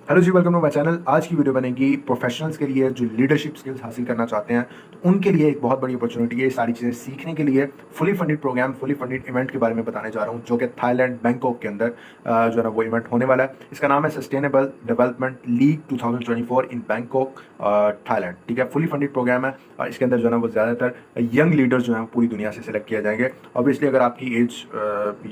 Hello जी, welcome to my channel. आज की वीडियो बनेगी प्रोफेशनल्स के लिए जो लीडरशिप स्किल्स हासिल करना चाहते हैं, तो उनके लिए एक बहुत बड़ी अपॉर्चुनिटी है। ये सारी चीज़ें सीखने के लिए fully funded programme, fully funded event के बारे में बताने जा रहा हूँ, जो कि थाईलैंड बैंकॉक के अंदर जो है ना वो इवेंट होने वाला है। इसका नाम है sustainable development league 2024 in Bangkok Thailand. ठीक है, फुली फंडेड प्रोग्राम है और इसके अंदर जो है ना वो ज़्यादातर यंग लीडर्स जो हैं पूरी दुनिया से सिलेक्ट किए जाएंगे। ऑब्वियसली अगर आपकी एज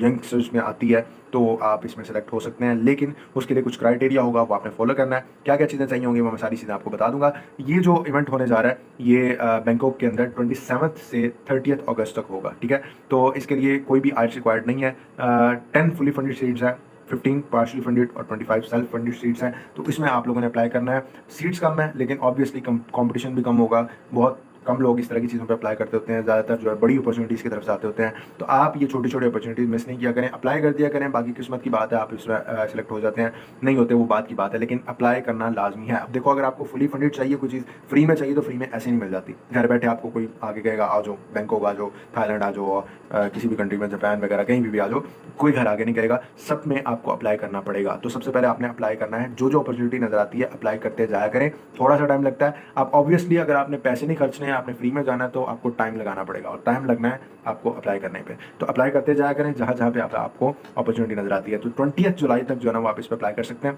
यंगस्टर्स में आती है तो आप इसमें सेलेक्ट हो सकते हैं, लेकिन उसके लिए कुछ क्राइटेरिया होगा, वो आपने फॉलो करना है। क्या क्या चीज़ें चाहिए होंगी वो मैं सारी चीज़ें आपको बता दूंगा। ये जो इवेंट होने जा रहा है ये बैंकॉक के अंदर 27 से 30 अगस्त तक होगा। ठीक है, तो इसके लिए कोई भी आर्ट्स रिक्वायर्ड नहीं है। 10 फुली फंडेड सीट्स हैं, 15 पार्शली फंडेड और 25 सेल्फ फंडेड सीट्स हैं। तो इसमें आप लोगों ने अप्लाई करना है। सीट्स कम है लेकिन ऑब्वियसली कंपटीशन भी कम होगा। बहुत कम लोग इस तरह की चीज़ों पे अप्लाई करते होते हैं, ज़्यादातर जो है बड़ी अपॉर्चुनिटीज़ की तरफ से आते होते हैं। तो आप ये छोटी छोटी अपॉर्चुनिटीज़ मिस नहीं किया करें, अप्लाई कर दिया करें। बाकी किस्मत की बात है, आप इसमें सेलेक्ट हो जाते हैं, नहीं होते वो बात की बात है, लेकिन अप्लाई करना लाजमी है। अब देखो, अगर आपको फुली फंडेड चाहिए, कोई चीज़ फ्री में चाहिए तो फ्री में ऐसे नहीं मिल जाती। घर बैठे आपको कोई आगे कहेगा आ जाओ बैंकॉक आ जाओ, थाईलैंड आ जाओ, किसी भी कंट्री में, जापान वगैरह कहीं भी आ जाओ, कोई घर आगे नहीं कहेगा। सब में आपको अप्लाई करना पड़ेगा। तो सबसे पहले आपने अप्लाई करना है। जो अपॉर्चुनिटी नजर आती है अप्लाई करते जाया करें। थोड़ा सा टाइम लगता है। आप ऑब्वियसली अगर आपने पैसे नहीं खर्चने हैं, आपने फ्री में जाना है, तो आपको टाइम लगाना पड़ेगा और टाइम लगना है आपको अप्लाई करने पे। तो अप्लाई करते जाया करें जहाँ जहाँ पे आपको अपॉर्चुनिटी नजर आती है। तो 20 जुलाई तक जो है ना वो आप इस पर अप्लाई कर सकते हैं।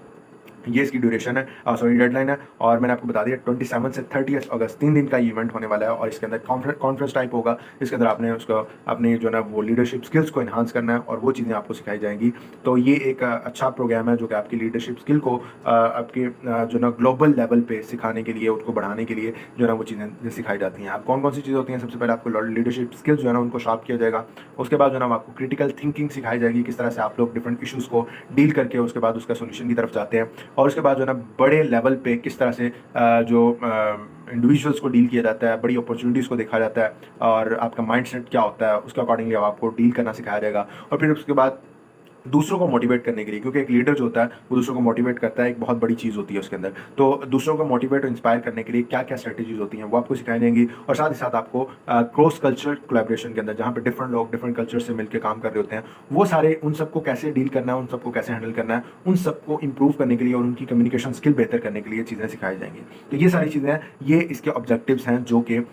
ये इसकी ड्यूरेशन है, सॉरी डेडलाइन है। और मैंने आपको बता दिया 27 से 30 अगस्त 3 दिन का इवेंट होने वाला है और इसके अंदर कॉन्फ्रेंस टाइप होगा। इसके अंदर आपने उसको अपनी जो है ना वो लीडरशिप स्किल्स को इन्हांस करना है और वो चीज़ें आपको सिखाई जाएंगी। तो ये एक अच्छा प्रोग्राम है जो कि आपकी लीडरशिप स्किल को आपके जो ना ग्लोबल लेवल पे सिखाने के लिए, उसको बढ़ाने के लिए जो है ना वो चीज़ें सिखाई जाती हैं। आप कौन कौन सी चीज़ें होती हैं, सबसे पहले आपको लीडरशिप स्किल्स जो है ना उनको शार्प किया जाएगा। उसके बाद जो है ना आपको क्रिटिकल थिंकिंग सिखाई जाएगी, किस तरह से आप लोग डिफरेंट इशूज़ को डील करके उसके बाद उसका सोल्यूशन की तरफ जाते हैं। और उसके बाद जो है ना बड़े लेवल पे किस तरह से जो इंडिविजुअल्स को डील किया जाता है, बड़ी अपॉर्चुनिटीज़ को देखा जाता है और आपका माइंडसेट क्या होता है, उसके अकॉर्डिंगली आपको डील करना सिखाया जाएगा। और फिर उसके बाद दूसरों को मोटिवेट करने के लिए, क्योंकि एक लीडर जो होता है वो दूसरों को मोटिवेट करता है, एक बहुत बड़ी चीज़ होती है उसके अंदर। तो दूसरों को मोटिवेट और इंस्पायर करने के लिए क्या क्या स्ट्रेटेजीज होती हैं वो आपको सिखाई जाएंगी। और साथ ही साथ आपको क्रॉस कल्चर कोलैबोरेशन के अंदर, जहाँ पे डिफरेंट लोग डिफरेंट कल्चर से मिलकर काम कर रहे होते हैं, वो सारे उन सबको कैसे डील करना है, उन सबको कैसे हैंडल करना है, उन सबको इंप्रूव करने के लिए और उनकी कम्युनिकेशन स्किल बेहतर करने के लिए चीज़ें सिखाई जाएंगी। तो ये सारी चीज़ें हैं, ये इसके ऑब्जेक्टिव्स हैं जो कि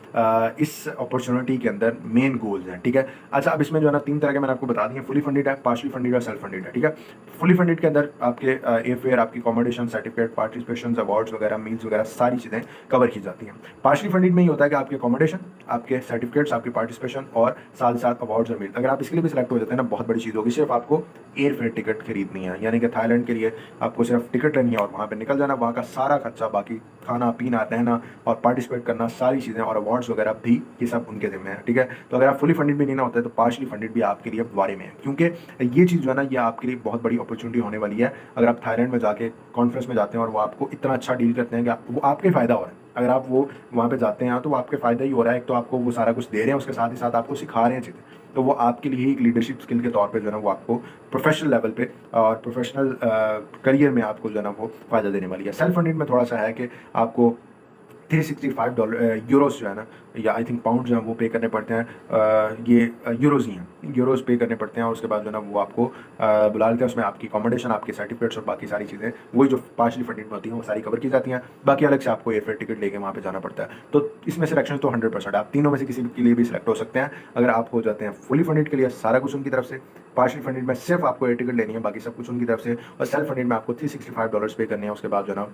इस अपॉर्चुनिटी के अंदर मेन गोल्स हैं। ठीक है, अच्छा, अब इसमें जो है ना 3 तरह के मैंने आपको बता दिए, फुली फंडेड है, पार्शली फंडेड और सेल्फ फंडेड है। ठीक है, फुली फंडेड के अंदर आपके एयर फेयर, आपकी अकोमोडेशन, सर्टिफिकेट, पार्टिसिपेशन, अवार्ड्स वगैरह, मील्स वगैरह सारी चीज़ें कवर की जाती हैं। पार्शली फंडेड में ये होता है कि आपके अकोमोडेशन, आपके सर्टिफिकेट्स, आपकी पार्टिसिपेशन और साथ ही साथ अवार्ड्स और मील, अगर आप इसके लिए भी सिलेक्ट हो जाते हैं ना, बहुत बड़ी चीज़ होगी। सिर्फ आपको एयर फेयर टिकट खरीदनी है, यानी कि थाईलैंड के लिए आपको सिर्फ टिकट लेनी है और वहाँ पर निकल जाना। वहाँ का सारा खर्चा, बाकी खाना पीना, रहना और पार्टिसिपेट करना, सारी चीज़ें और अवार्ड्स वगैरह भी, ये सब उनके जिम्मे है। ठीक है, तो अगर आप फुली फंडेड भी नहीं ना होता है तो पार्शली फंडेड भी आपके लिए बारे में है, क्योंकि ये चीज़ जो है ना ये आपके लिए बहुत बड़ी अपॉर्चुनिटी होने वाली है। अगर आप थाईलैंड में जाके कॉन्फ्रेंस में जाते हैं और वो आपको इतना अच्छा डील करते हैं कि वो आपके फ़ायदा हो रहा है। अगर आप वो वहाँ पे जाते हैं तो वो आपके फ़ायदा ही हो रहा है। एक तो आपको वो सारा कुछ दे रहे हैं, उसके साथ ही साथ आपको सिखा रहे हैं चीज़ें, तो वो आपके लिए ही एक लीडरशिप स्किल के तौर पे जो है ना वो आपको प्रोफेशनल लेवल पे और प्रोफेशनल करियर में आपको जो है ना वो फ़ायदा देने वाली है। सेल्फ फंडेड में थोड़ा सा है कि आपको $365 यूरोस जो है ना, या आई थिंक पाउंड जो है वो पे करने पड़ते हैं। ये यूरोज़ ही हैं, यूरोज़ पे करने पड़ते हैं और उसके बाद जो है ना वो आपको बुला लेते हैं। उसमें आपकी अकोमोडेशन, आपके सर्टिफिकेट्स और बाकी सारी चीज़ें वही जो पार्शली फंडेड में होती हैं वो सारी कवर की जाती हैं। बाकी अलग से आपको एयरफेयर टिकट लेके वहाँ पे जाना पड़ता है। तो इसमें सिलेक्शन तो 100%, आप तीनों में से किसी के लिए भी सिलेक्ट हो सकते हैं। अगर आप हो जाते हैं फुली फंडेड के लिए, सारा कुछ उनकी तरफ से। पार्शली फंडेड में सिर्फ आपको एयर टिकट लेनी है, बाकी सब कुछ उनकी तरफ से। और सेल्फ फंडेड में आपको $365 पे करने हैं, उसके बाद जो है ना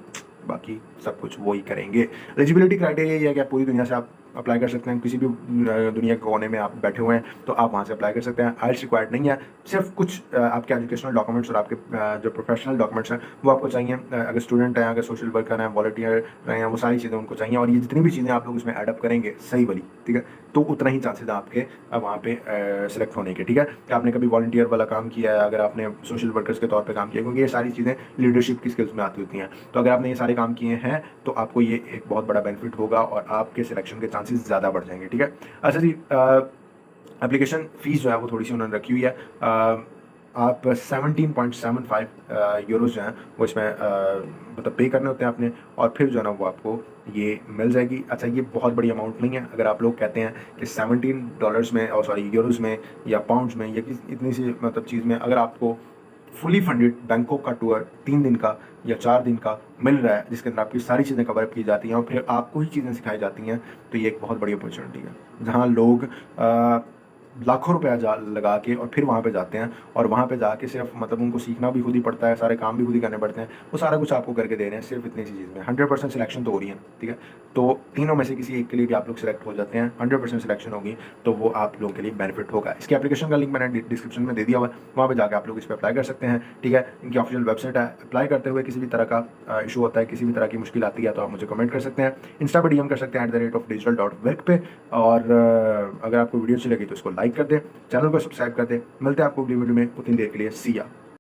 बाकी सब कुछ वो ही करेंगे। एलिजिबिलिटी क्राइटेरिया ये है कि आप पूरी दुनिया से आप अप्लाई कर सकते हैं, किसी भी दुनिया के कोने में आप बैठे हुए हैं तो आप वहाँ से अप्लाई कर सकते हैं। आइल्स रिक्वायर्ड नहीं है, सिर्फ कुछ आपके एजुकेशनल डॉक्यूमेंट्स और आपके जो प्रोफेशनल डॉक्यूमेंट्स हैं वो आपको चाहिए। अगर स्टूडेंट हैं, अगर सोशल वर्कर हैं, वॉलंटियर हैं, वो सारी चीज़ें उनको चाहिए। और ये जितनी भी चीज़ें आप लोग इसमें एडअप करेंगे सही वाली, ठीक है, तो उतना ही चांसेस हैं आपके वहाँ पे सेलेक्ट होने के। ठीक है, कि आपने कभी वॉलंटियर वाला काम किया है, अगर आपने सोशल वर्कर्स के तौर पे काम किया, क्योंकि ये सारी चीज़ें लीडरशिप की स्किल्स में आती होती हैं। तो अगर आपने ये सारे काम किए हैं तो आपको ये एक बहुत बड़ा बेनिफिट होगा और आपके सिलेक्शन के चांसेस ज़्यादा बढ़ जाएंगे। ठीक है, अच्छा जी, एप्लीकेशन फ़ीस जो है वो थोड़ी सी उन्होंने रखी हुई है। आप 17.75 यूरोज़ जो हैं वो इसमें मतलब पे करने होते हैं आपने, और फिर जो है ना वो आपको ये मिल जाएगी। अच्छा, ये बहुत बड़ी अमाउंट नहीं है। अगर आप लोग कहते हैं कि $17 में, और सॉरी यूरोज़ में या पाउंड्स में या इतनी सी मतलब चीज़ में अगर आपको फुली फंडेड बैंकॉक का टूर 3 दिन का या 4 दिन का मिल रहा है, जिसके अंदर आपकी सारी चीज़ें कवर अप की जाती हैं और फिर आपको ही चीज़ें सिखाई जाती हैं। तो ये एक बहुत बड़ी अपॉर्चुनिटी है, जहाँ लोग लाखों रुपया लगा के और फिर वहाँ पे जाते हैं, और वहाँ पे जाके सिर्फ मतलब उनको सीखना भी खुद ही पड़ता है, सारे काम भी खुद ही करने पड़ते हैं, वो सारा कुछ आपको करके दे रहे हैं सिर्फ इतनी सी चीज़ में। 100% सिलेक्शन तो हो रही है, ठीक है। तो तीनों में से किसी एक के लिए भी आप लोग सिलेक्ट हो जाते हैं, 100% सिलेक्शन होगी, तो वो आप लोगों के लिए बेनिफिट होगा। इसकी एप्लीकेशन का लिंक मैंने डिस्क्रिप्शन में दे दिया हुआ है, वहाँ पे जाकर आप लोग इस पर अप्लाई कर सकते हैं, ठीक है। इनकी ऑफिशियल वेबसाइट है। अप्लाई करते हुए किसी भी तरह का इशू होता है, किसी भी तरह की मुश्किल आती है, तो आप मुझे कमेंट कर सकते हैं, इंस्टा पर डीएम कर सकते हैं @digital.work पे। और अगर आपको वीडियो अच्छी लगी तो इसको लाइक कर दें, चैनल को सब्सक्राइब कर दें। मिलते हैं आपको अगली वीडियो में, उतनी देर के लिए सी या।